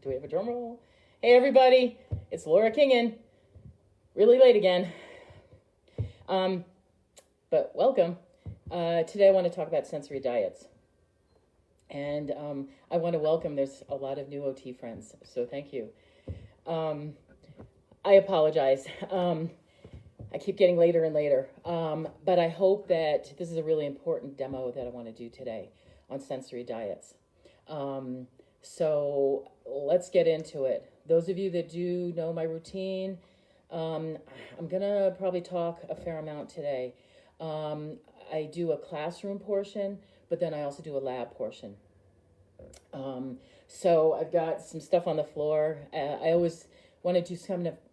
Do we have a drum roll? Hey, everybody. It's Laura Kinghan. Really late again. But welcome. Today I want to talk about sensory diets. And I want to welcome, there's a lot of new OT friends, so thank you. I apologize. I keep getting later and later. But I hope that this is a really important demo that I want to do today on sensory diets. So let's get into it. Those of you that do know my routine, I'm going to probably talk a fair amount today. I do a classroom portion, but then I also do a lab portion. So I've got some stuff on the floor. I always want to do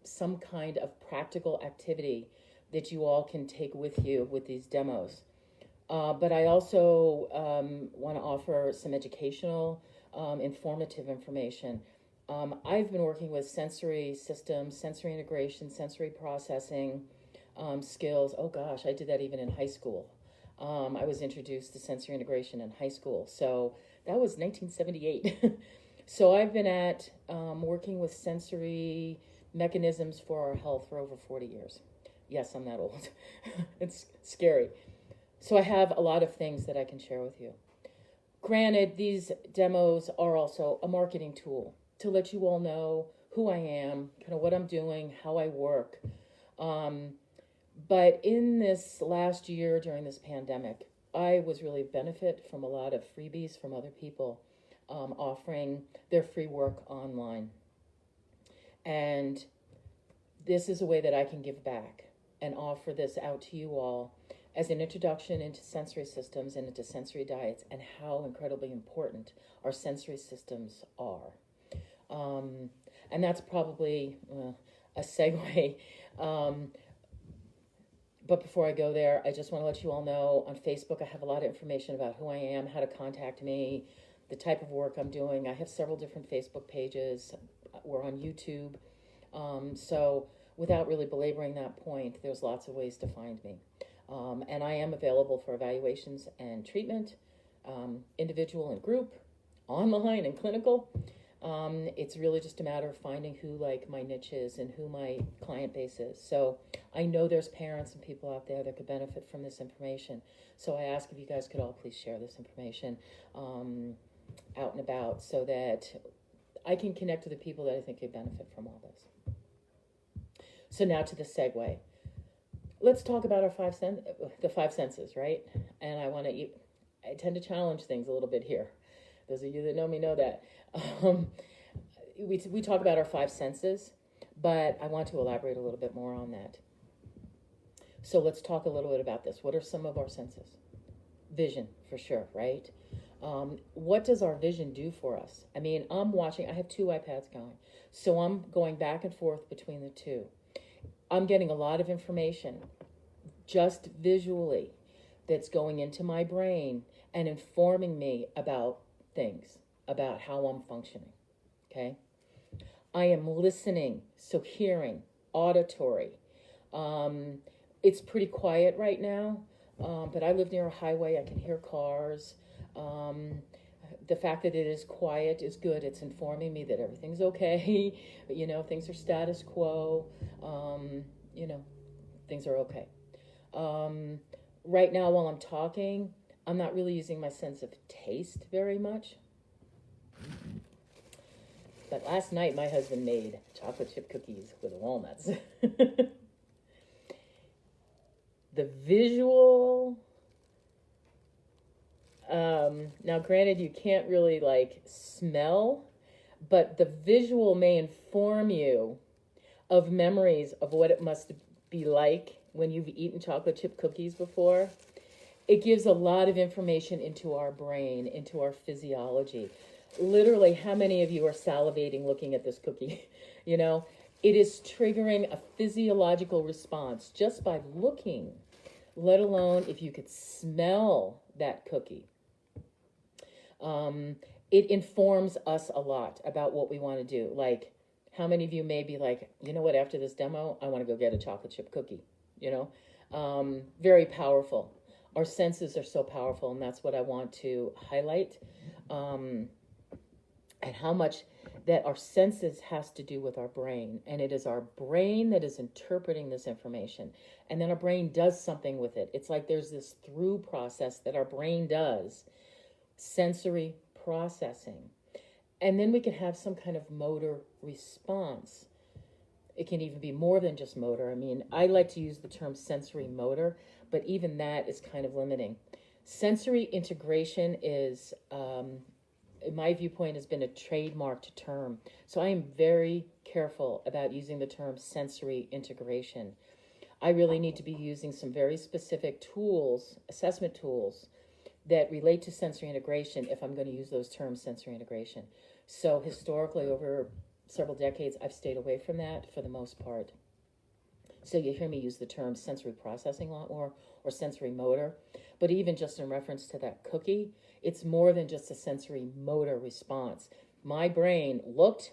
some kind of practical activity that you all can take with you with these demos. But I also want to offer some educational, informative information. I've been working with sensory systems, sensory integration, sensory processing skills. Oh gosh, I did that even in high school. I was introduced to sensory integration in high school. So that was 1978. So I've been working with sensory mechanisms for our health for over 40 years. Yes, I'm that old. It's scary. So I have a lot of things that I can share with you. Granted, these demos are also a marketing tool to let you all know who I am, kind of what I'm doing, how I work. But in this last year during this pandemic, I was really benefit from a lot of freebies from other people offering their free work online. And this is a way that I can give back and offer this out to you all as an introduction into sensory systems and into sensory diets and how incredibly important our sensory systems are. And that's probably a segue. But before I go there, I just want to let you all know on Facebook, I have a lot of information about who I am, how to contact me, the type of work I'm doing. I have several different Facebook pages. We're on YouTube. So without really belaboring that point, there's lots of ways to find me. And I am available for evaluations and treatment, individual and group, online and clinical. It's really just a matter of finding who my niche is and who my client base is. So I know there's parents and people out there that could benefit from this information. So I ask if you guys could all please share this information out and about so that I can connect to the people that I think could benefit from all this. So now to the segue. Let's talk about the five senses, right? And I tend to challenge things a little bit here. Those of you that know me know that. We talk about our five senses, but I want to elaborate a little bit more on that. So let's talk a little bit about this. What are some of our senses? Vision, for sure, right? What does our vision do for us? I mean, I have two iPads going, so I'm going back and forth between the two. I'm getting a lot of information just visually that's going into my brain and informing me about things, about how I'm functioning, okay? I am listening, so hearing, auditory. It's pretty quiet right now, but I live near a highway. I can hear cars. The fact that it is quiet is good. It's informing me that everything's okay. Things are status quo. Things are okay. Right now, while I'm talking, I'm not really using my sense of taste very much. But last night, my husband made chocolate chip cookies with walnuts. The visual... now granted, you can't really smell, but the visual may inform you of memories of what it must be like when you've eaten chocolate chip cookies before. It gives a lot of information into our brain, into our physiology. Literally, how many of you are salivating looking at this cookie? It is triggering a physiological response just by looking, let alone if you could smell that cookie. It informs us a lot about what we want to do. How many of you may be like, you know what, after this demo, I want to go get a chocolate chip cookie, Very powerful. Our senses are so powerful, and that's what I want to highlight. And how much that our senses has to do with our brain, and it is our brain that is interpreting this information, and then our brain does something with it. It's like there's this through process that our brain does, sensory processing, and then we can have some kind of motor response. It can even be more than just motor. I mean, I like to use the term sensory motor, but even that is kind of limiting. Sensory integration is, in my viewpoint, has been a trademarked term. So I am very careful about using the term sensory integration. I really need to be using some very specific tools, assessment tools, that relate to sensory integration if I'm going to use those terms, sensory integration. So historically, over several decades, I've stayed away from that for the most part. So you hear me use the term sensory processing a lot more, or sensory motor. But even just in reference to that cookie, it's more than just a sensory motor response. My brain looked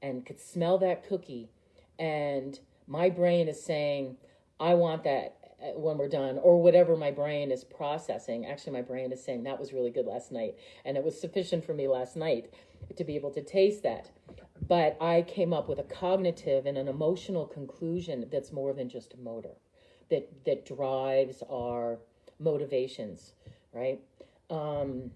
and could smell that cookie, and my brain is saying, I want that when we're done, or whatever my brain is processing. Actually, my brain is saying, that was really good last night, and it was sufficient for me last night to be able to taste that. But I came up with a cognitive and an emotional conclusion that's more than just a motor, that drives our motivations, right? So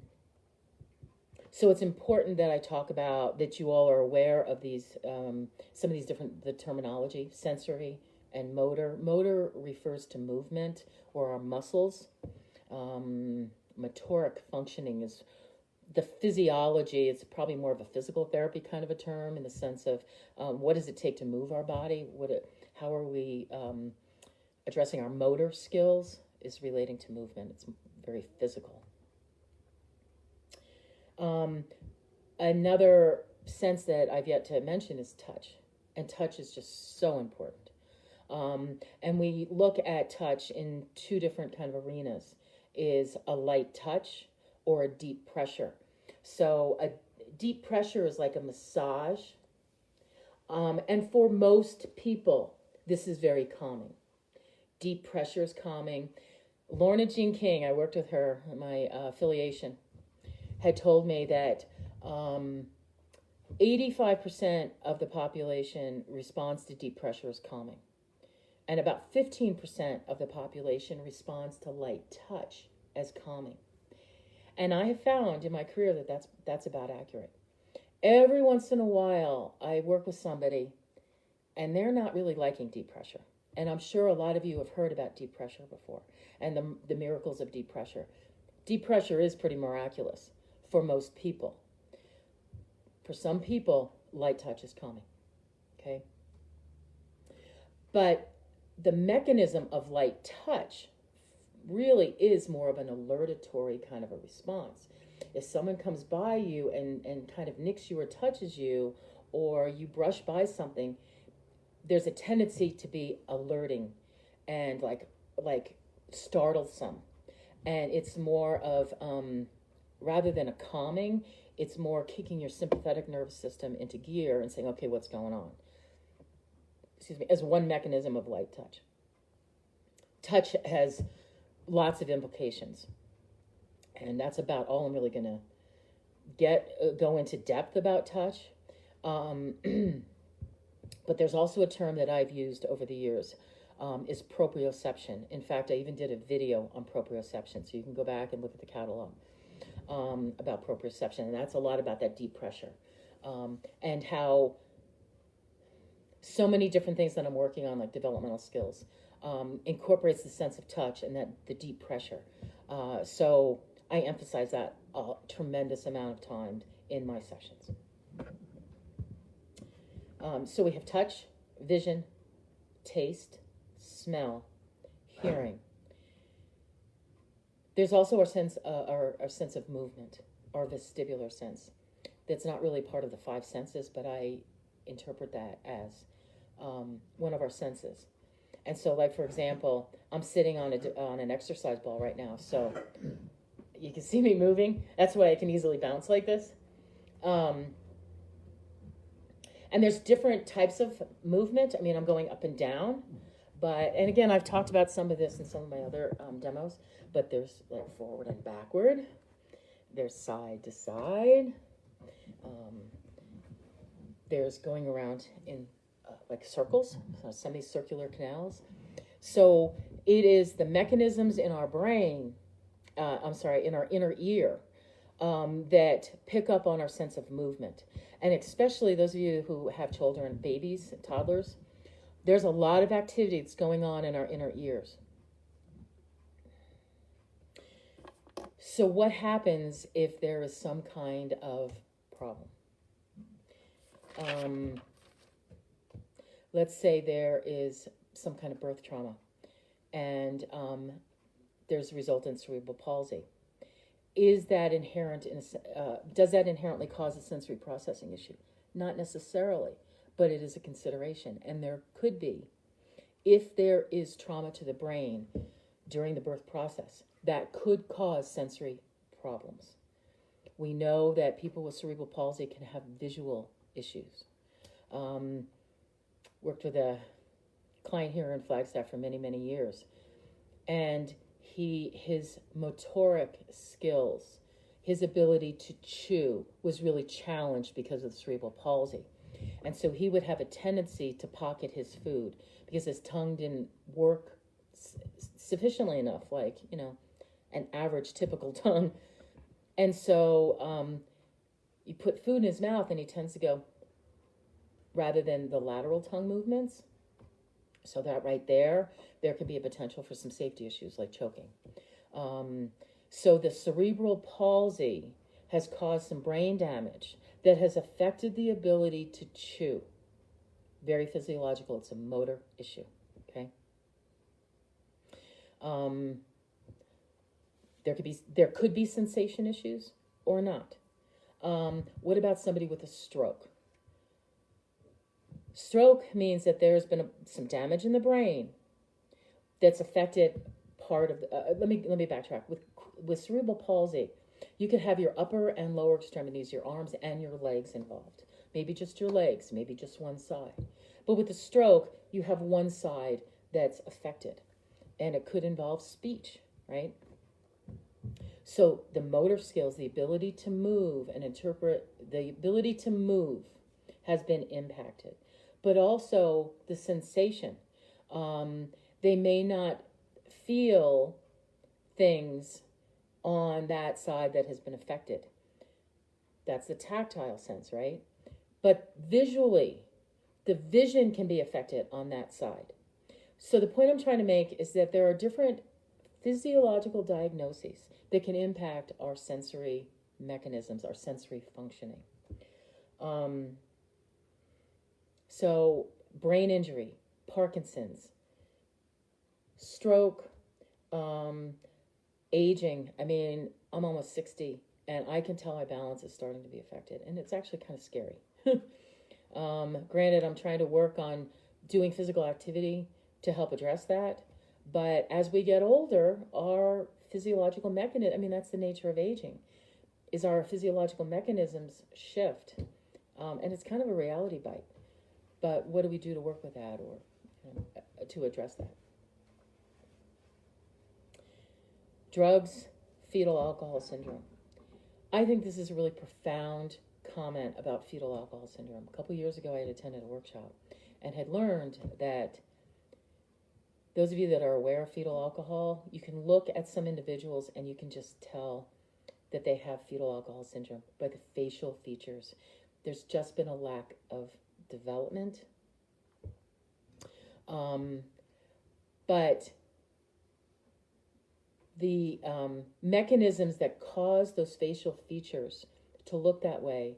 it's important that I talk about, that you all are aware of these, some of these different, the terminology, sensory and motor. Motor refers to movement or our muscles. Motoric functioning is the physiology. It's probably more of a physical therapy kind of a term, in the sense of what does it take to move our body? How are we addressing our motor skills is relating to movement. It's very physical. Another sense that I've yet to mention is touch. And touch is just so important. And we look at touch in two different kind of arenas, is a light touch or a deep pressure. So a deep pressure is like a massage. And for most people, this is very calming. Deep pressure is calming. Lorna Jean King, I worked with her, my affiliation, had told me that 85% of the population responds to deep pressure as calming. And about 15% of the population responds to light touch as calming. And I have found in my career that that's about accurate. Every once in a while, I work with somebody, and they're not really liking deep pressure. And I'm sure a lot of you have heard about deep pressure before, and the miracles of deep pressure. Deep pressure is pretty miraculous for most people. For some people, light touch is calming, okay? But the mechanism of light touch really is more of an alertatory kind of a response. If someone comes by you and kind of nicks you or touches you, or you brush by something, there's a tendency to be alerting and like startlesome. And it's more of, rather than a calming, it's more kicking your sympathetic nervous system into gear and saying, okay, what's going on? Excuse me, as one mechanism of light touch. Touch has lots of implications. And that's about all I'm really going to go into depth about touch. But there's also a term that I've used over the years, is proprioception. In fact, I even did a video on proprioception, so you can go back and look at the catalog about proprioception. And that's a lot about that deep pressure, and how so many different things that I'm working on, like developmental skills, incorporates the sense of touch and that the deep pressure. So I emphasize that a tremendous amount of time in my sessions. So we have touch, vision, taste, smell, hearing. There's also our sense of movement, our vestibular sense. That's not really part of the five senses, but I interpret that as one of our senses. And so, like, for example, I'm sitting on an exercise ball right now, so you can see me moving. That's why I can easily bounce like this. And there's different types of movement. I mean, I'm going up and down, and again, I've talked about some of this in some of my other demos, but there's like forward and backward. There's side to side. there's going around in like circles, semicircular canals. So it is the mechanisms in our brain, in our inner ear, that pick up on our sense of movement. And especially those of you who have children, babies, toddlers, there's a lot of activity that's going on in our inner ears. So what happens if there is some kind of problem? Let's say there is some kind of birth trauma and there's a resultant cerebral palsy. Is that inherent does that inherently cause a sensory processing issue? Not necessarily, but it is a consideration. And there could be, if there is trauma to the brain during the birth process, that could cause sensory problems. We know that people with cerebral palsy can have visual issues. Worked with a client here in Flagstaff for many, many years. And his motoric skills, his ability to chew was really challenged because of the cerebral palsy. And so he would have a tendency to pocket his food because his tongue didn't work sufficiently enough, like, an average typical tongue. And so you put food in his mouth and he tends to go, rather than the lateral tongue movements. So that right there could be a potential for some safety issues like choking. So the cerebral palsy has caused some brain damage that has affected the ability to chew. Very physiological. It's a motor issue, okay? There could be sensation issues or not. What about somebody with a stroke? Stroke means that there's been some damage in the brain that's affected part of let me backtrack. With cerebral palsy, you could have your upper and lower extremities, your arms and your legs involved. Maybe just your legs, maybe just one side. But with a stroke, you have one side that's affected, and it could involve speech, right? So the motor skills, the ability to move and interpret, the ability to move has been impacted. But also the sensation. They may not feel things on that side that has been affected. That's the tactile sense, right? But visually, the vision can be affected on that side. So the point I'm trying to make is that there are different physiological diagnoses that can impact our sensory mechanisms, our sensory functioning. So brain injury, Parkinson's, stroke, aging. I mean, I'm almost 60 and I can tell my balance is starting to be affected, and it's actually kind of scary. Granted, I'm trying to work on doing physical activity to help address that. But as we get older, our physiological mechanism, that's the nature of aging, is our physiological mechanisms shift. And it's kind of a reality bite. But what do we do to work with that or to address that? Drugs, fetal alcohol syndrome. I think this is a really profound comment about fetal alcohol syndrome. A couple years ago, I had attended a workshop and had learned that those of you that are aware of fetal alcohol, you can look at some individuals and you can just tell that they have fetal alcohol syndrome by the facial features. There's just been a lack of development. But the mechanisms that cause those facial features to look that way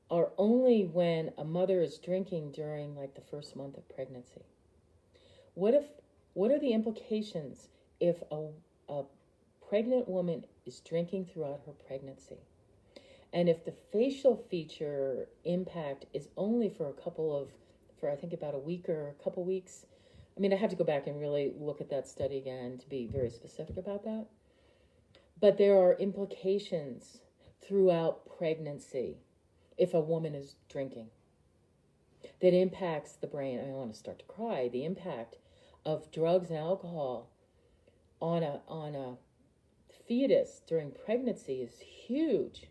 are only when a mother is drinking during like the first month of pregnancy. What are the implications if a pregnant woman is drinking throughout her pregnancy? And if the facial feature impact is only for I think about a week or a couple weeks. I have to go back and really look at that study again to be very specific about that. But there are implications throughout pregnancy if a woman is drinking that impacts the brain. I want to start to cry. The impact of drugs and alcohol on a fetus during pregnancy is huge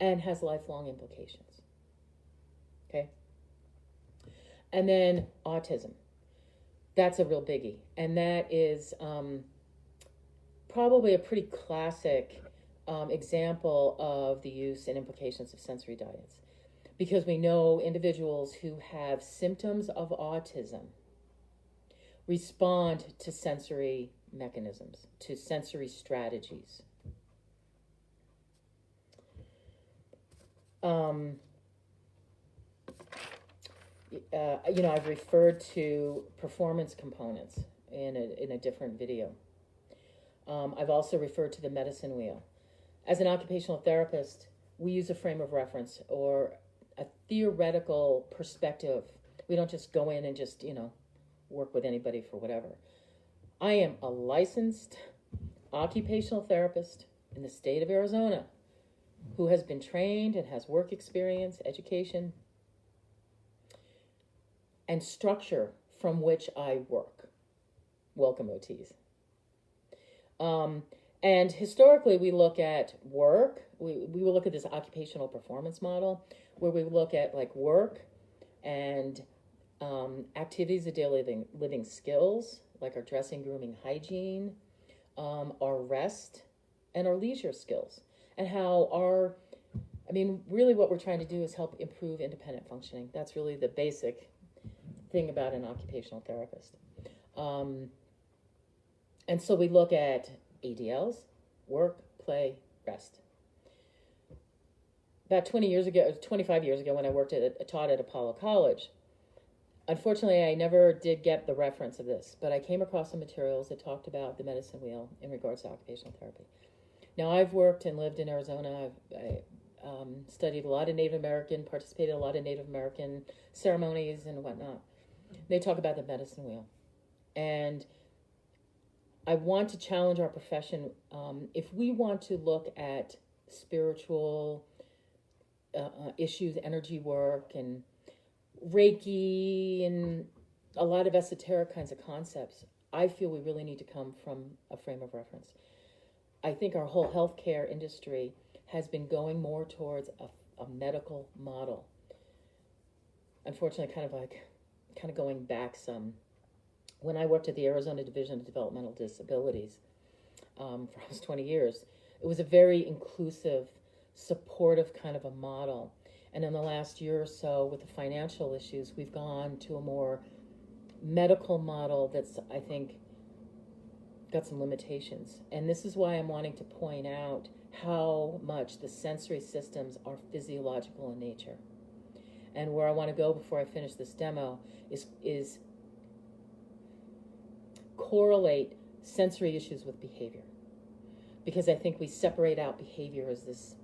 and has lifelong implications. okay? And then autism. That's a real biggie. And that is probably a pretty classic example of the use and implications of sensory diets. Because we know individuals who have symptoms of autism respond to sensory mechanisms, to sensory strategies. I've referred to performance components in a different video. I've also referred to the medicine wheel. As an occupational therapist, we use a frame of reference or a theoretical perspective. We don't just go in and just, work with anybody for whatever. I am a licensed occupational therapist in the state of Arizona who has been trained and has work experience, education, and structure from which I work. Welcome, OTs. And historically, we look at work. We will look at this occupational performance model where we look at like work and activities of daily living skills, like our dressing, grooming, hygiene, our rest, and our leisure skills. And how really what we're trying to do is help improve independent functioning. That's really the basic thing about an occupational therapist. And so we look at ADLs, work, play, rest. About 25 years ago when I taught at Apollo College, unfortunately I never did get the reference of this, but I came across some materials that talked about the medicine wheel in regards to occupational therapy. Now I've worked and lived in Arizona. I studied a lot of Native American, participated in a lot of Native American ceremonies and whatnot. They talk about the medicine wheel. And I want to challenge our profession. If we want to look at spiritual issues, energy work, and Reiki, and a lot of esoteric kinds of concepts, I feel we really need to come from a frame of reference. I think our whole healthcare industry has been going more towards a medical model. Unfortunately, kind of going back some. When I worked at the Arizona Division of Developmental Disabilities for almost 20 years, it was a very inclusive, supportive kind of a model. And in the last year or so, with the financial issues, we've gone to a more medical model that's, I think, got some limitations. And this is why I'm wanting to point out how much the sensory systems are physiological in nature. And where I want to go before I finish this demo is correlate sensory issues with behavior. Because I think we separate out behavior as this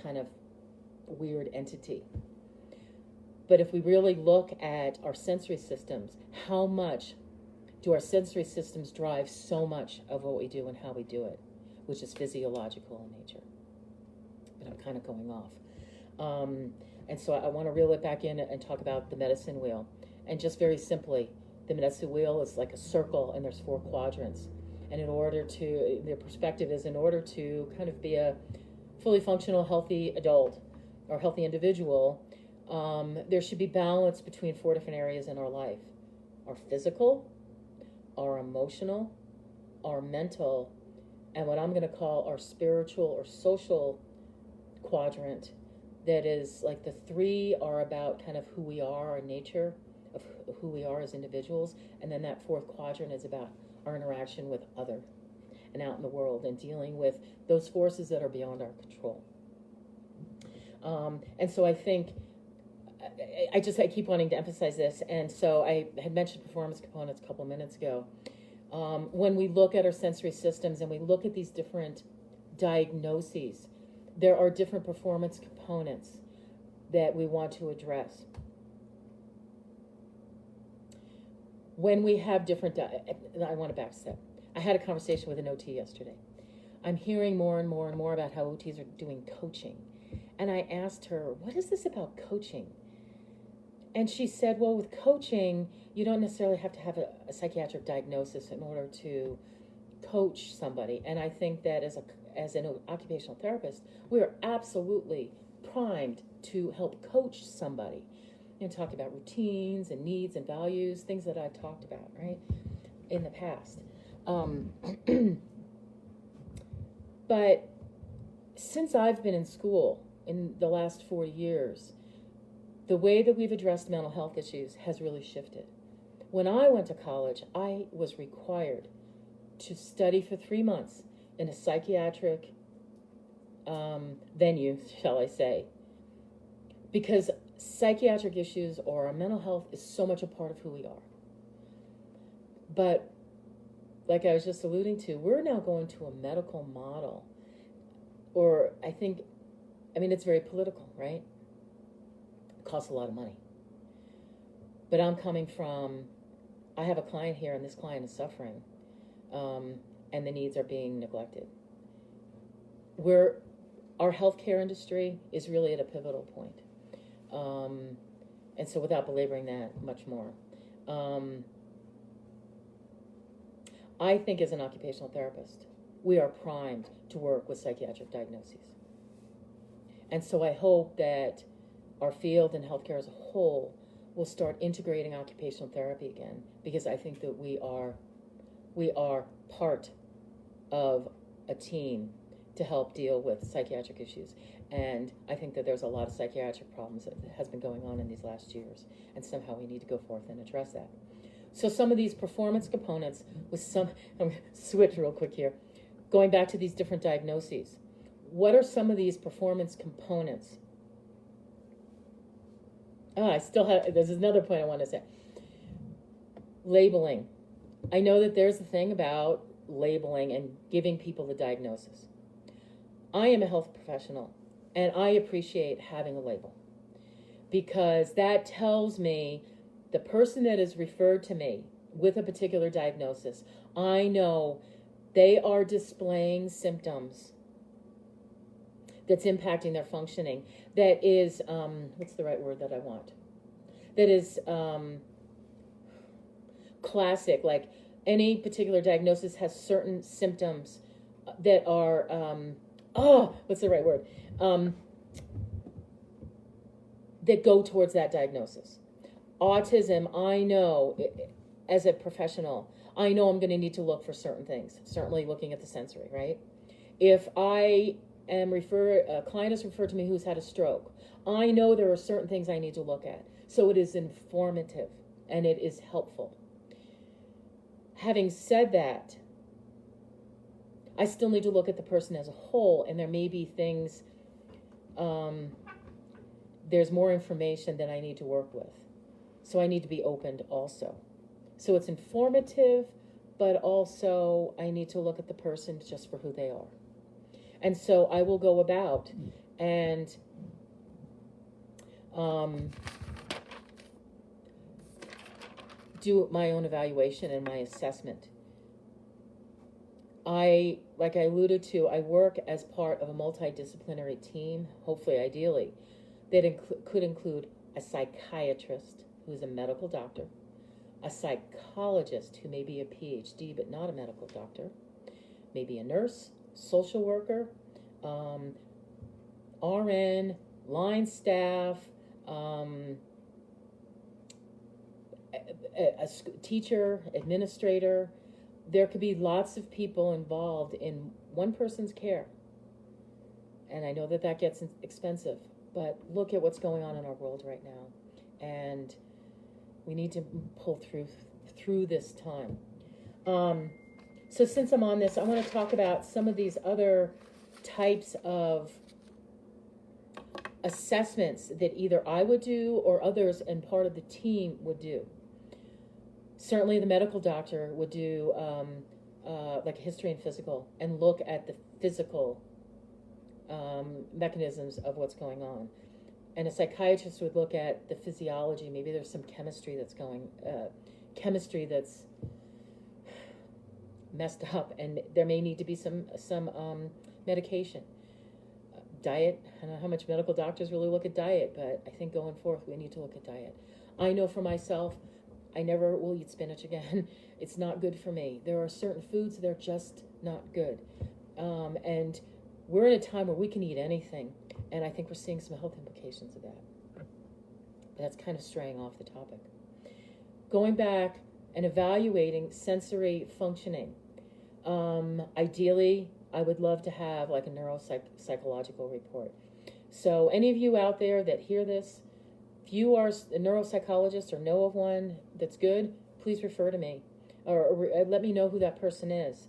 kind of weird entity. But if we really look at our sensory systems, how much do our sensory systems drive so much of what we do and how we do it, which is physiological in nature. But I'm kind of going off. And so I want to reel it back in and talk about the medicine wheel. And just very simply, the medicine wheel is like a circle and there's 4 quadrants. And their perspective is in order to kind of be a fully functional, healthy adult or healthy individual, there should be balance between 4 different areas in our life. Our physical, our emotional, our mental, and what I'm going to call our spiritual or social quadrant. That is like the 3 are about kind of who we are, our nature of who we are as individuals. And then that 4th quadrant is about our interaction with other and out in the world and dealing with those forces that are beyond our control. And so I think, I keep wanting to emphasize this. And so I had mentioned performance components a couple minutes ago. When we look at our sensory systems and we look at these different diagnoses, there are different performance components that we want to address. When we have different, I want to backstep. I had a conversation with an OT yesterday. I'm hearing more and more and more about how OTs are doing coaching. And I asked her, what is this about coaching? And she said, well, with coaching, you don't necessarily have to have a psychiatric diagnosis in order to coach somebody. And I think that as an occupational therapist, we are absolutely primed to help coach somebody. talk about routines and needs and values, things that I've talked about, right, in the past. But since I've been in school in the last 4 years, the way that we've addressed mental health issues has really shifted. When I went to college, I was required to study for 3 months in a psychiatric venue, shall I say, because psychiatric issues or our mental health is so much a part of who we are. But like I was just alluding to, we're now going to a medical model, or it's very political, right? It costs a lot of money. But I'm coming from, I have a client here and this client is suffering, and the needs are being neglected. Our healthcare industry is really at a pivotal point. And so without belaboring that much more, I think as an occupational therapist, we are primed to work with psychiatric diagnoses. And so I hope that our field and healthcare as a whole will start integrating occupational therapy again, because I think that we are part of a team to help deal with psychiatric issues. And I think that there's a lot of psychiatric problems that has been going on in these last years, and somehow we need to go forth and address that. So some of these performance components I'm going to switch real quick here. Going back to these different diagnoses, what are some of these performance components? There's another point I want to say. Labeling. I know that there's a thing about labeling and giving people the diagnosis. I am a health professional, and I appreciate having a label, because that tells me the person that is referred to me with a particular diagnosis, I know they are displaying symptoms that's impacting their functioning, that is, what's the right word that I want? That is classic, like any particular diagnosis has certain symptoms that are, what's the right word? That go towards that diagnosis. Autism, I know, as a professional, I know I'm going to need to look for certain things, certainly looking at the sensory, right? If a client is referred to me who's had a stroke, I know there are certain things I need to look at. So it is informative and it is helpful. Having said that, I still need to look at the person as a whole, and there may be things, there's more information that I need to work with. So I need to be opened also. So it's informative, but also I need to look at the person just for who they are. And so I will go about and do my own evaluation and my assessment. Like I alluded to, I work as part of a multidisciplinary team, hopefully, ideally, that could include a psychiatrist who's a medical doctor, a psychologist who may be a PhD but not a medical doctor, maybe a nurse, social worker, RN, line staff, a teacher, administrator. There could be lots of people involved in one person's care. And I know that that gets expensive, but look at what's going on in our world right now. And we need to pull through this time. So since I'm on this, I want to talk about some of these other types of assessments that either I would do or others and part of the team would do. Certainly the medical doctor would do like a history and physical and look at the physical mechanisms of what's going on. And a psychiatrist would look at the physiology. Maybe there's some chemistry that's messed up, and there may need to be some medication. Diet, I don't know how much medical doctors really look at diet, but I think going forth we need to look at diet. I know for myself, I never will eat spinach again. It's not good for me. There are certain foods that are just not good. And we're in a time where we can eat anything, and I think we're seeing some health implications of that. That's kind of straying off the topic. Going back and evaluating sensory functioning. Ideally, I would love to have like a neuropsychological report. So any of you out there that hear this, if you are a neuropsychologist or know of one that's good, please refer to me or let me know who that person is.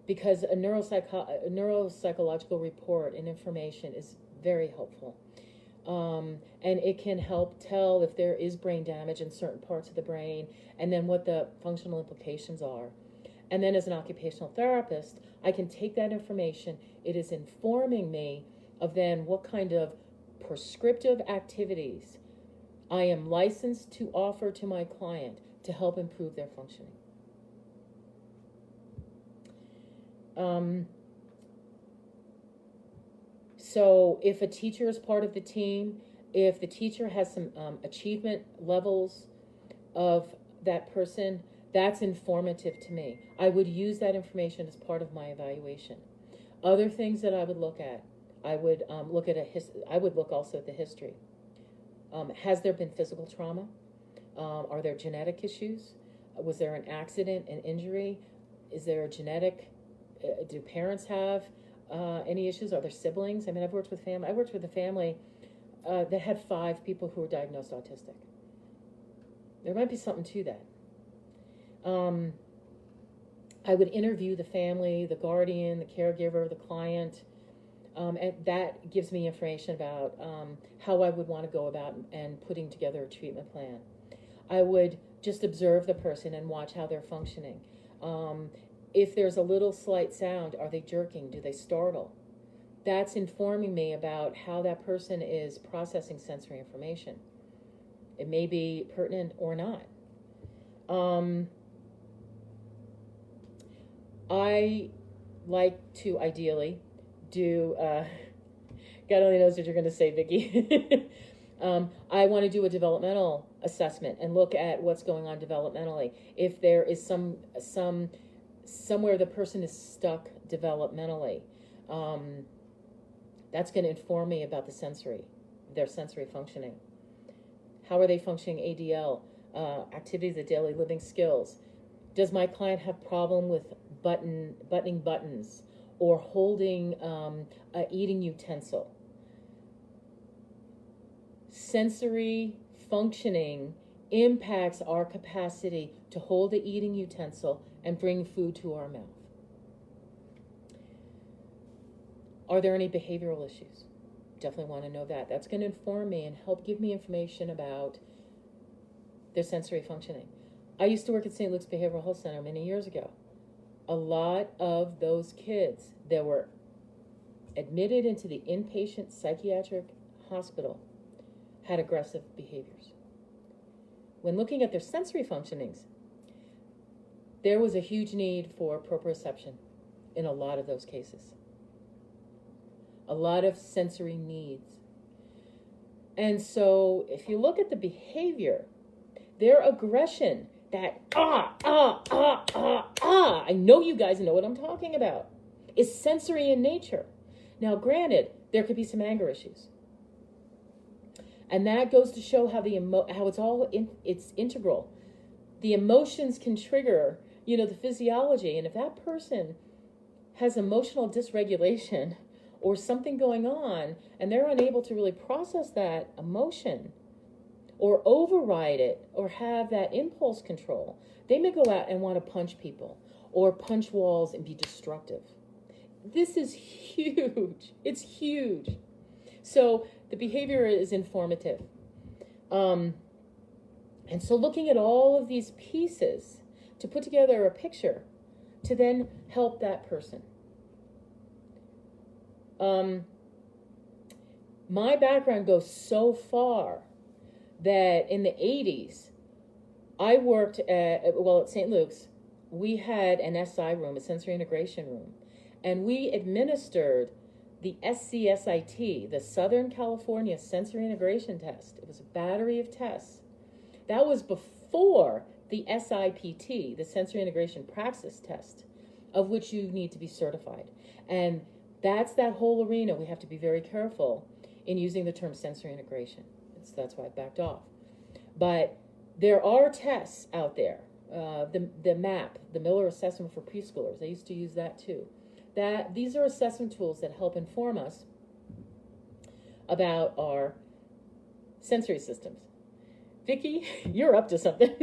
Because a neuropsychological report and information is very helpful. And it can help tell if there is brain damage in certain parts of the brain and then what the functional implications are. And then as an occupational therapist, I can take that information. It is informing me of then what kind of prescriptive activities I am licensed to offer to my client to help improve their functioning. So if a teacher is part of the team, if the teacher has some achievement levels of that person, that's informative to me. I would use that information as part of my evaluation. Other things that I would look at, I would look also at the history. Has there been physical trauma? Are there genetic issues? Was there an accident, an injury? Is there a genetic? Do parents have any issues? Are there siblings? I mean, I've worked with family. I worked with a family that had 5 people who were diagnosed autistic. There might be something to that. I would interview the family, the guardian, the caregiver, the client, and that gives me information about how I would want to go about and putting together a treatment plan. I would just observe the person and watch how they're functioning. If there's a little slight sound, are they jerking? Do they startle? That's informing me about how that person is processing sensory information. It may be pertinent or not. I like to ideally do, God only knows what you're going to say, Vicki. I want to do a developmental assessment and look at what's going on developmentally. If there is somewhere the person is stuck developmentally, that's going to inform me about their sensory functioning. How are they functioning ADL, activities of daily living skills? Does my client have problem with buttoning buttons or holding an eating utensil? Sensory functioning impacts our capacity to hold the eating utensil and bring food to our mouth. Are there any behavioral issues? Definitely want to know that. That's going to inform me and help give me information about their sensory functioning. I used to work at St. Luke's Behavioral Health Center many years ago. A lot of those kids that were admitted into the inpatient psychiatric hospital had aggressive behaviors. When looking at their sensory functionings, there was a huge need for proprioception in a lot of those cases. A lot of sensory needs. And so if you look at the behavior, their aggression, that I know you guys know what I'm talking about, is sensory in nature. Now, granted, there could be some anger issues. And that goes to show how it's integral. The emotions can trigger, the physiology. And if that person has emotional dysregulation or something going on, and they're unable to really process that emotion or override it or have that impulse control, they may go out and want to punch people or punch walls and be destructive. This is huge. It's huge. So the behavior is informative. And so looking at all of these pieces to put together a picture to then help that person. My background goes so far that in the 80s, I worked at St. Luke's, we had an SI room, a sensory integration room, and we administered the SCSIT, the Southern California Sensory Integration Test. It was a battery of tests. That was before the SIPT, the Sensory Integration Praxis Test, of which you need to be certified. And that's that whole arena. We have to be very careful in using the term sensory integration. That's why I backed off. But there are tests out there. The MAP, the Miller Assessment for Preschoolers, I used to use that too. These are assessment tools that help inform us about our sensory systems. Vicki, you're up to something.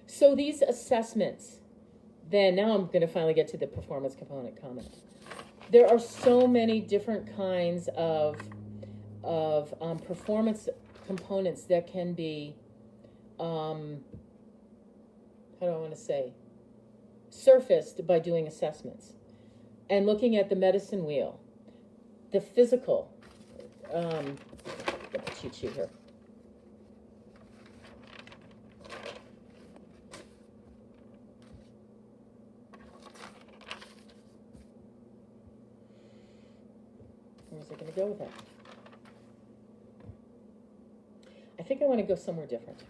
So these assessments, then now I'm going to finally get to the performance component comment. There are so many different kinds of performance components that can be, how do I want to say, surfaced by doing assessments and looking at the medicine wheel, the physical. Get the cheat sheet here. Where's it going to go with that? I think I want to go somewhere different.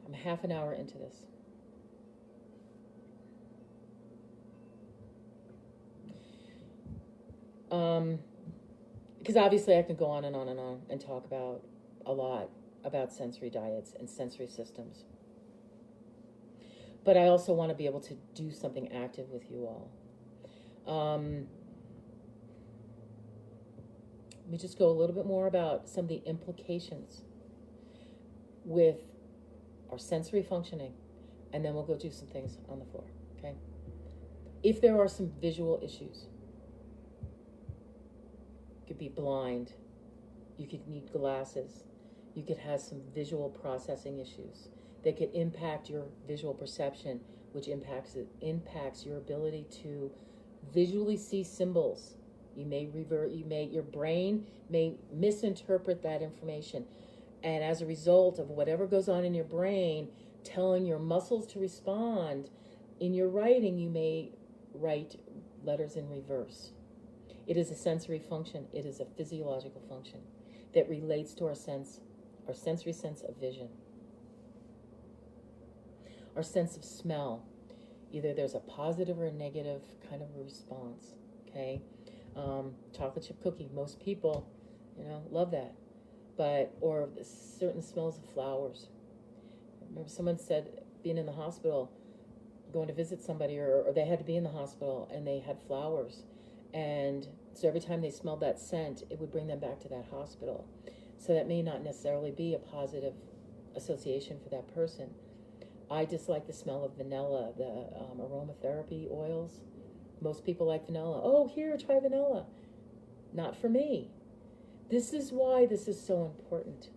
I'm half an hour into this. Because obviously I can go on and on and on and talk about a lot about sensory diets and sensory systems. But I also want to be able to do something active with you all. Let me just go a little bit more about some of the implications with our sensory functioning, and then we'll go do some things on the floor, okay? If there are some visual issues, you could be blind, you could need glasses, you could have some visual processing issues that could impact your visual perception, which impacts your ability to visually see symbols. Your brain may misinterpret that information. And as a result of whatever goes on in your brain, telling your muscles to respond, in your writing, you may write letters in reverse. It is a sensory function. It is a physiological function that relates to our sensory sense of vision. Our sense of smell. Either there's a positive or a negative kind of a response, okay? Chocolate chip cookie, most people, love that. Or certain smells of flowers. I remember someone said being in the hospital, going to visit somebody, or they had to be in the hospital and they had flowers. And so every time they smelled that scent, it would bring them back to that hospital. So that may not necessarily be a positive association for that person. I dislike the smell of vanilla, the aromatherapy oils. Most people like vanilla. Oh, here, try vanilla. Not for me. This is why this is so important.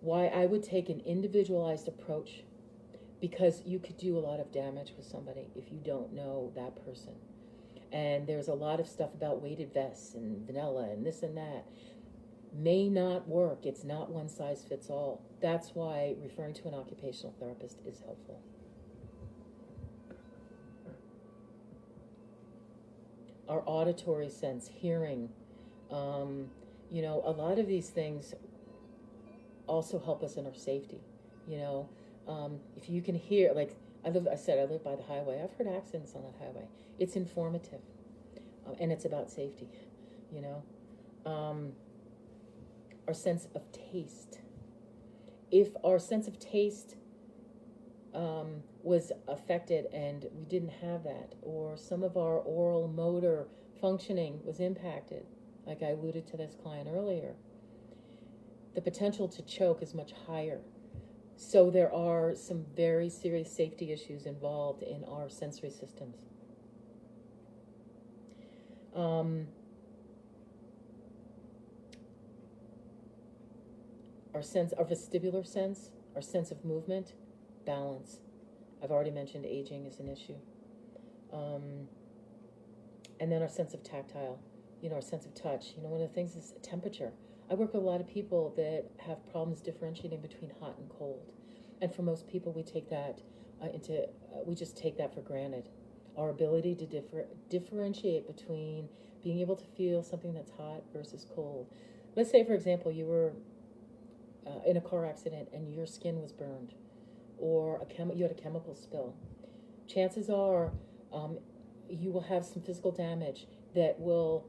Why I would take an individualized approach, because you could do a lot of damage with somebody if you don't know that person. And there's a lot of stuff about weighted vests and vanilla and this and that. May not work. It's not one size fits all. That's why referring to an occupational therapist is helpful. Our auditory sense, hearing, a lot of these things also help us in our safety. If you can hear, like I live by the highway. I've heard accidents on that highway. It's informative, and it's about safety. Our sense of taste. If our sense of taste was affected and we didn't have that, or some of our oral motor functioning was impacted, like I alluded to this client earlier, the potential to choke is much higher. So there are some very serious safety issues involved in our sensory systems. Our vestibular sense, our sense of movement, balance. I've already mentioned aging is an issue. And then our sense of tactile, our sense of touch. One of the things is temperature. I work with a lot of people that have problems differentiating between hot and cold. And for most people, we take that we just take that for granted. Our ability to differentiate between being able to feel something that's hot versus cold. Let's say, for example, you were in a car accident and your skin was burned, or you had a chemical spill. chances are you will have some physical damage that will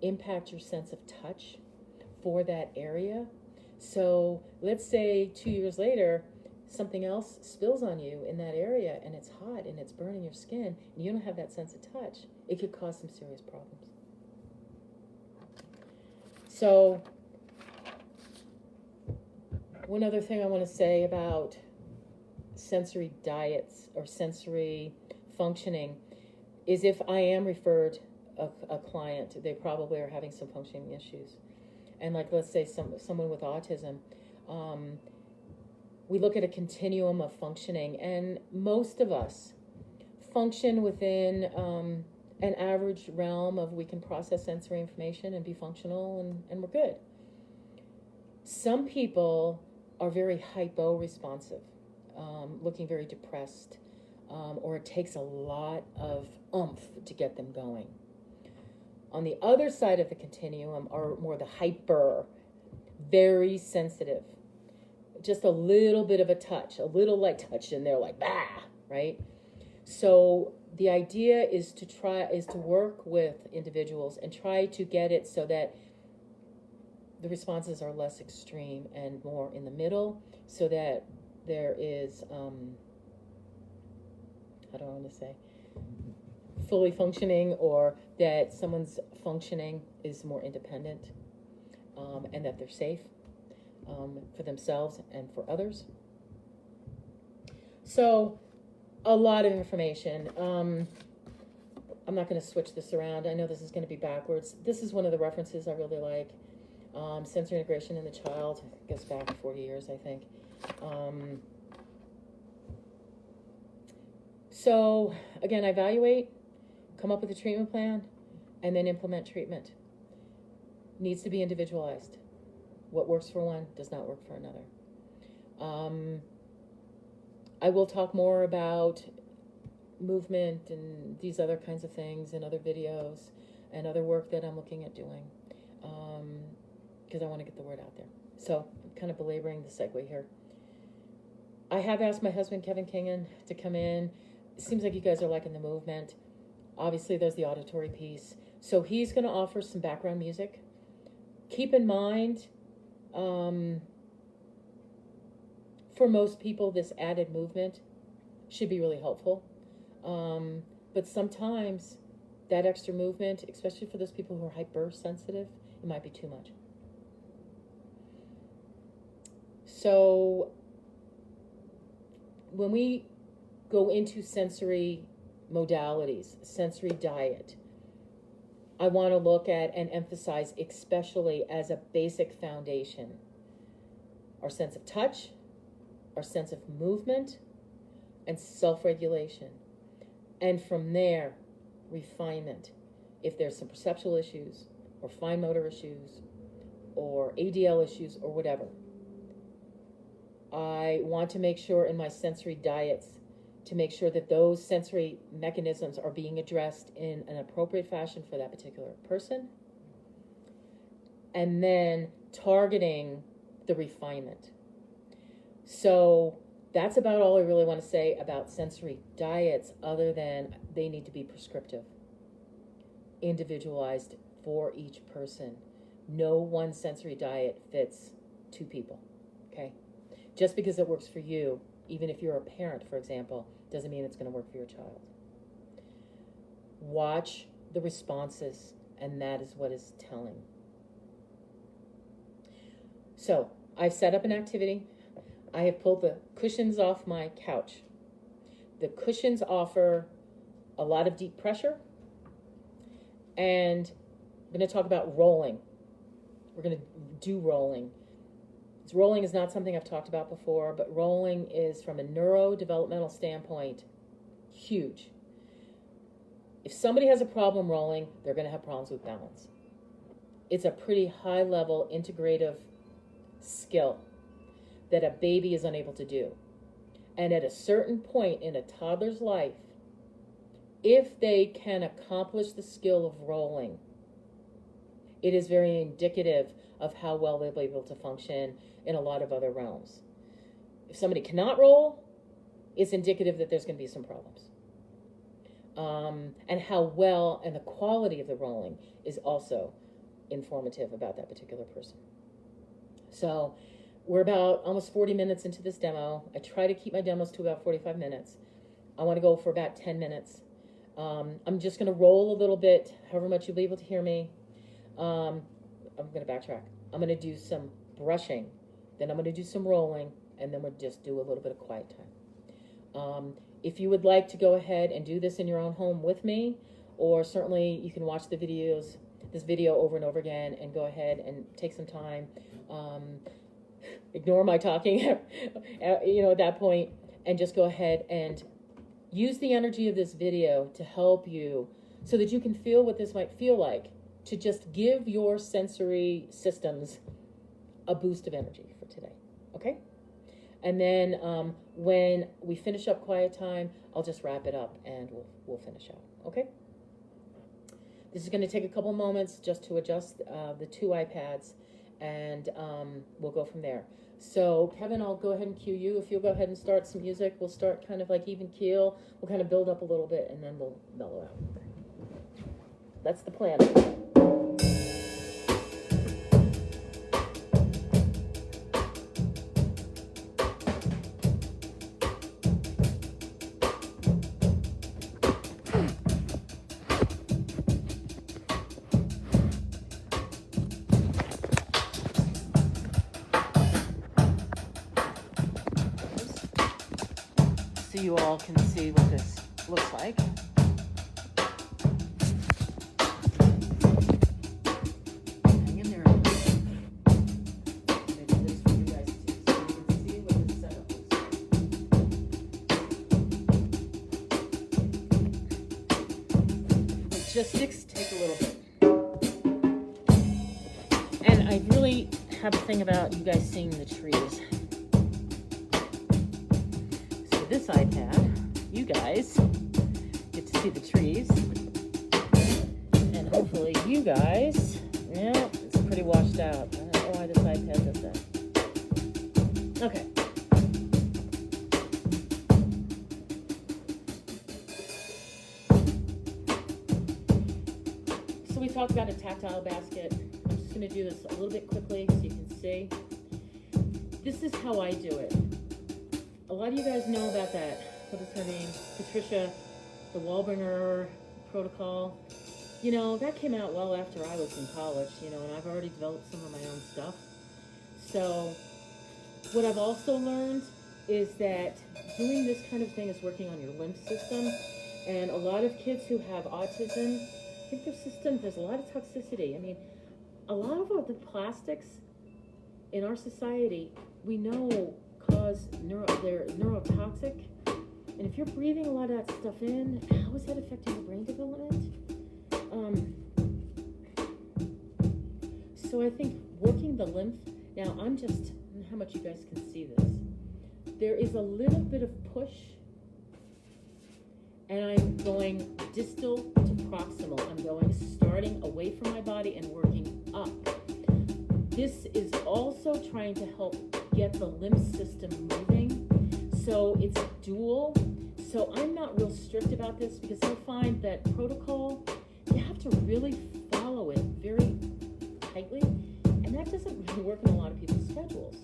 impact your sense of touch for that area. So let's say 2 years later, something else spills on you in that area and it's hot and it's burning your skin and you don't have that sense of touch. It could cause some serious problems. So one other thing I want to say about sensory diets or sensory functioning is if I am referred a client, they probably are having some functioning issues. And like, let's say someone with autism, we look at a continuum of functioning, and most of us function within an average realm of we can process sensory information and be functional, and we're good. Some people are very hypo-responsive, looking very depressed, or it takes a lot of oomph to get them going. On the other side of the continuum are more the hyper, very sensitive. Just a little bit of a touch, a little light touch, and they're like, bah, right? So the idea is to work with individuals and try to get it so that the responses are less extreme and more in the middle, so that there is, how do I want to say, fully functioning, or that someone's functioning is more independent, and that they're safe for themselves and for others. So a lot of information. I'm not going to switch this around. I know this is going to be backwards. This is one of the references I really like. Sensory integration in the child. It goes back 40 years, I think. So again, evaluate, come up with a treatment plan, and then implement treatment. Needs to be individualized. What works for one does not work for another. I will talk more about movement and these other kinds of things in other videos and other work that I'm looking at doing, because I want to get the word out there. So I'm kind of belaboring the segue here. I have asked my husband, Kinghan, to come in. It seems like you guys are liking the movement. Obviously, there's the auditory piece. So he's going to offer some background music. Keep in mind, for most people, this added movement should be really helpful. But sometimes that extra movement, especially for those people who are hypersensitive, it might be too much. So when we go into sensory modalities, sensory diet, I want to look at and emphasize, especially as a basic foundation, our sense of touch, our sense of movement, and self-regulation. And from there, refinement. If there's some perceptual issues, or fine motor issues, or ADL issues, or whatever, I want to make sure in my sensory diets to make sure that those sensory mechanisms are being addressed in an appropriate fashion for that particular person, and then targeting the refinement. So that's about all I really want to say about sensory diets, other than they need to be prescriptive, individualized for each person. No one sensory diet fits two people, okay? Just because it works for you, even if you're a parent, for example, doesn't mean it's going to work for your child. Watch the responses, and that is what is telling. So I've set up an activity. I have pulled the cushions off my couch. The cushions offer a lot of deep pressure, and I'm going to talk about rolling. We're going to do rolling. Rolling is not something I've talked about before, but rolling is, from a neurodevelopmental standpoint, huge. If somebody has a problem rolling, they're going to have problems with balance. It's a pretty high-level integrative skill that a baby is unable to do. And at a certain point in a toddler's life, if they can accomplish the skill of rolling, it is very indicative of how well they'll be able to function in a lot of other realms. If somebody cannot roll, it's indicative that there's going to be some problems. And how well and the quality of the rolling is also informative about that particular person. So we're about almost 40 minutes into this demo. I try to keep my demos to about 45 minutes. I want to go for about 10 minutes. I'm just going to roll a little bit, however much you'll be able to hear me. I'm going to backtrack. I'm going to do some brushing, then I'm going to do some rolling, and then we'll just do a little bit of quiet time. If you would like to go ahead and do this in your own home with me, or certainly you can watch this video over and over again, and go ahead and take some time. Ignore my talking, at that point, and just go ahead and use the energy of this video to help you so that you can feel what this might feel like to just give your sensory systems a boost of energy for today, okay? And then when we finish up quiet time, I'll just wrap it up and we'll finish out, okay? This is going to take a couple moments just to adjust the two iPads, and we'll go from there. So, Kevin, I'll go ahead and cue you. If you'll go ahead and start some music, we'll start kind of like even keel. We'll kind of build up a little bit, and then we'll mellow out. That's the plan. So you all can see what this looks like. Hang in there. I'm going to do this for you guys too, so you can see what this setup looks like. Logistics take a little bit. And I really have a thing about you guys seeing the trees. This iPad, you guys get to see the trees, and hopefully you guys, yeah, it's pretty washed out. I don't know why this iPad does that. Okay. So we talked about a tactile basket. I'm just going to do this a little bit quickly so you can see. This is how I do it. A lot of you guys know about that, what is her name, Patricia, the Wallbringer protocol. That came out well after I was in college, and I've already developed some of my own stuff. So what I've also learned is that doing this kind of thing is working on your lymph system. And a lot of kids who have autism, I think their system, there's a lot of toxicity. I mean, a lot of the plastics in our society, we know they're neurotoxic, and if you're breathing a lot of that stuff in, how is that affecting your brain development? So I think working the lymph, now I don't know how much you guys can see this. There is a little bit of push, and I'm going distal to proximal. I'm going starting away from my body and working up. This is also trying to help get the lymph system moving. So it's dual. So I'm not real strict about this because I find that protocol, you have to really follow it very tightly. And that doesn't really work in a lot of people's schedules.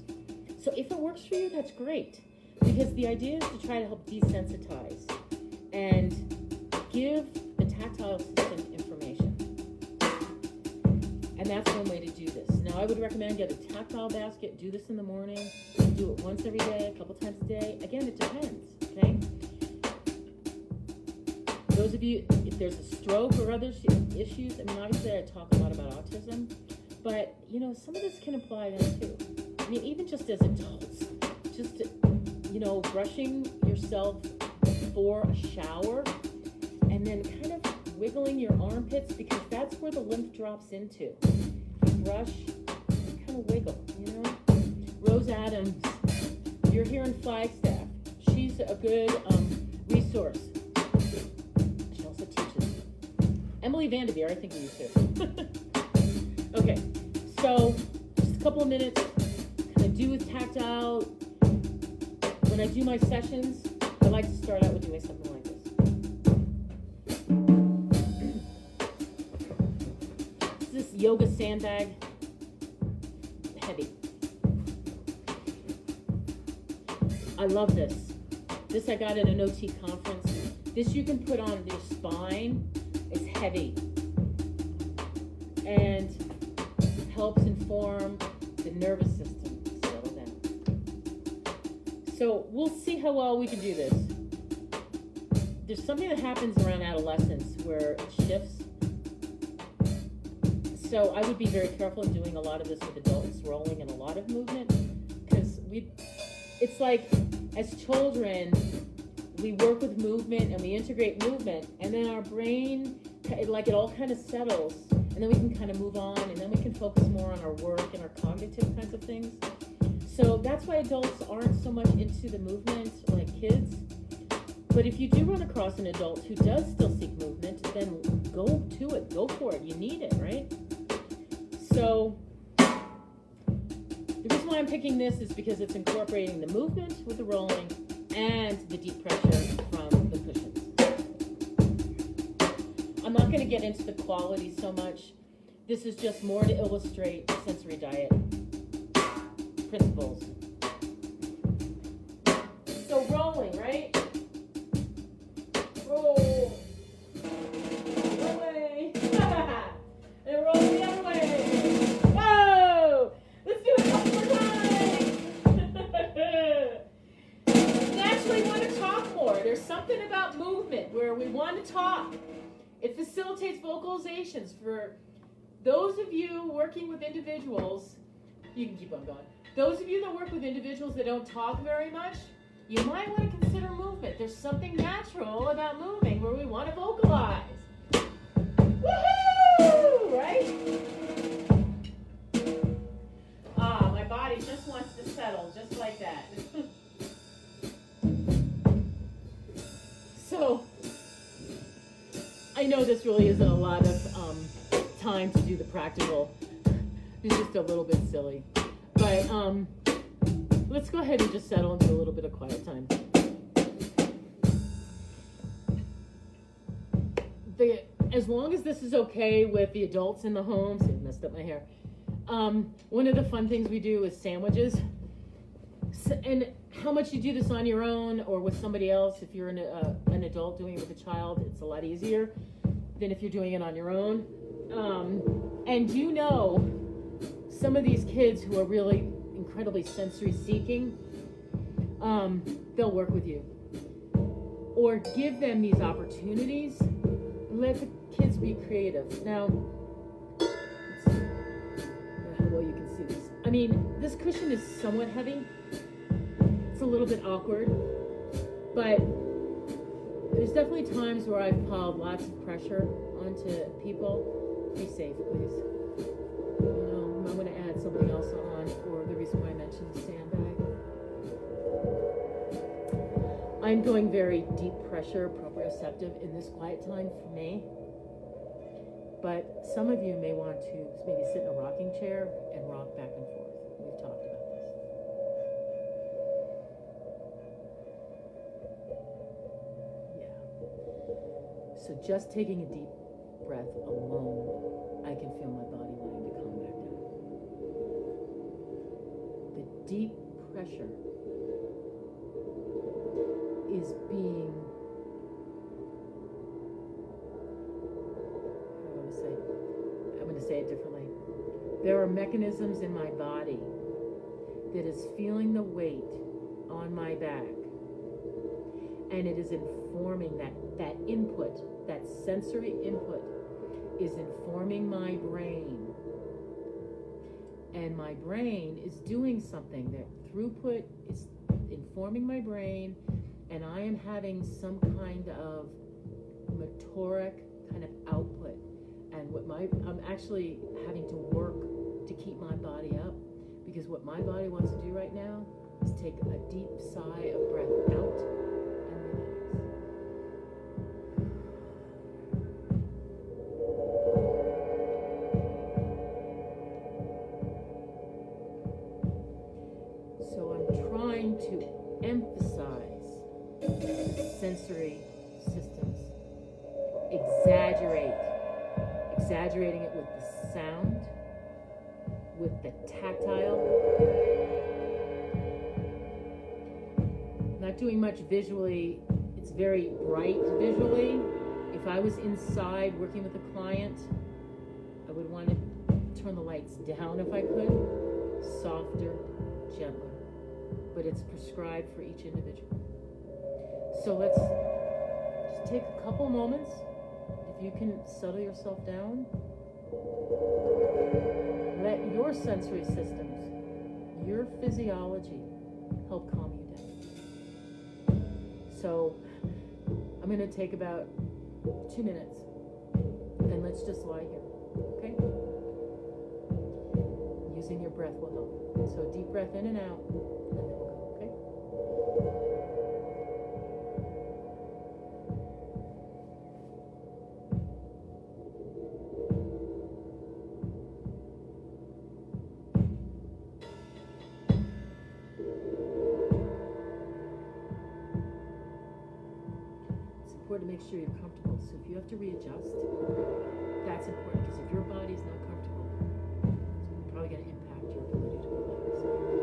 So if it works for you, that's great. Because the idea is to try to help desensitize and give the tactile system information. And that's one way to do this. Now, I would recommend get a tactile basket, do this in the morning, do it once every day, a couple times a day. Again, it depends, okay? Those of you, if there's a stroke or other issues, I mean, obviously I talk a lot about autism, but, some of this can apply then too. I mean, even just as adults, just, brushing yourself before a shower, and then kind of wiggling your armpits, because that's where the lymph drops into. Brush, kind of wiggle, Rose Adams, you're here in Flagstaff. She's a good resource. She also teaches. Emily Vanderveer, I think you used to. Okay, so just a couple of minutes, kind of do with tactile. When I do my sessions, I like to start out with doing something like this. This yoga sandbag, heavy. I love this. This I got at an OT conference. This you can put on your spine. It's heavy and helps inform the nervous system to settle down. So we'll see how well we can do this. There's something that happens around adolescence where it shifts. So I would be very careful in doing a lot of this with adults, rolling and a lot of movement, because it's like as children, we work with movement and we integrate movement, and then our brain, it all kind of settles, and then we can kind of move on, and then we can focus more on our work and our cognitive kinds of things. So that's why adults aren't so much into the movement like kids. But if you do run across an adult who does still seek movement, then go to it, go for it. You need it, right? So the reason why I'm picking this is because it's incorporating the movement with the rolling and the deep pressure from the cushions. I'm not going to get into the quality so much. This is just more to illustrate sensory diet principles. So rolling, right? Roll. One way. And roll the other way. Whoa! Let's do it one more time. Naturally want to talk more. There's something about movement where we want to talk. It facilitates vocalizations. For those of you working with individuals, you can keep on going. Those of you that work with individuals that don't talk very much, you might want to consider movement. There's something natural about moving where we want to vocalize. Woohoo! Right? My body just wants to settle, just like that. So, I know this really isn't a lot of time to do the practical. It's just a little bit silly. But let's go ahead and just settle into a little bit of quiet time. As long as this is okay with the adults in the home, so I messed up my hair. One of the fun things we do is sandwiches. And how much you do this on your own or with somebody else, if you're an adult doing it with a child, it's a lot easier than if you're doing it on your own. And you know, some of these kids who are really incredibly sensory seeking, they'll work with you. Or give them these opportunities. Let the kids be creative. Now, let's see how well you can see this. I mean, this cushion is somewhat heavy. It's a little bit awkward, but there's definitely times where I've piled lots of pressure onto people. Be safe, please. I'm going to add something else on for the reason why I mentioned the sandbag. I'm going very deep pressure, proprioceptive in this quiet time for me. But some of you may want to maybe sit in a rocking chair and rock back and forth. We've talked about this. Yeah. So just taking a deep breath alone, I can feel my body wanting to calm back down. The deep pressure is being, I'm going to say it differently. There are mechanisms in my body that is feeling the weight on my back, and it is informing that input, that sensory input is informing my brain. And my brain is doing something. That throughput is informing my brain, and I am having some kind of motoric kind of output. And I'm actually having to work to keep my body up, because what my body wants to do right now is take a deep sigh of breath out and relax. So I'm trying to emphasize sensory systems. Exaggerating it with the sound, with the tactile. Not doing much visually. It's very bright visually. If I was inside working with a client, I would want to turn the lights down if I could. Softer, gentler. But it's prescribed for each individual. So let's just take a couple moments. If you can settle yourself down, let your sensory systems, your physiology, help calm you down. So I'm going to take about 2 minutes, and let's just lie here, okay? Using your breath will help. So deep breath in and out, and then we'll go, okay? To make sure you're comfortable. So if you have to readjust, that's important, because if your body's not comfortable, it's probably going to impact your ability to relax.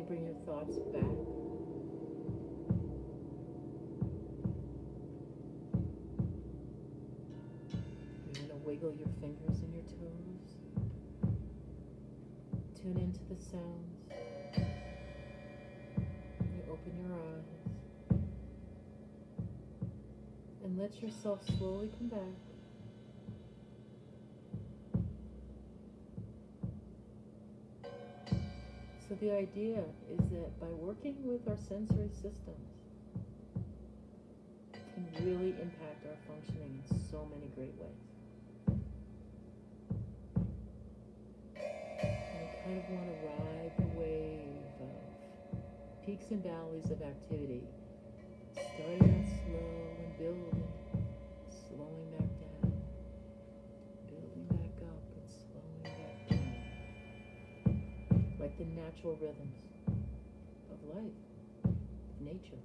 Bring your thoughts back. You're going to wiggle your fingers and your toes. Tune into the sounds. You open your eyes. And let yourself slowly come back. So the idea is that by working with our sensory systems, it can really impact our functioning in so many great ways. And I kind of want to ride the wave of peaks and valleys of activity, starting out slow and building, slowing back down, building back up and slowing back down. Like the natural rhythms of life, of nature.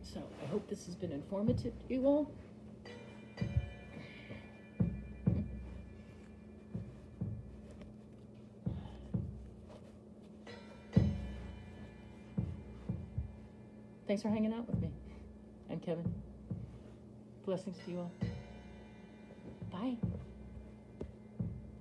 So I hope this has been informative to you all. Thanks for hanging out with me. And Kevin. Blessings to you all.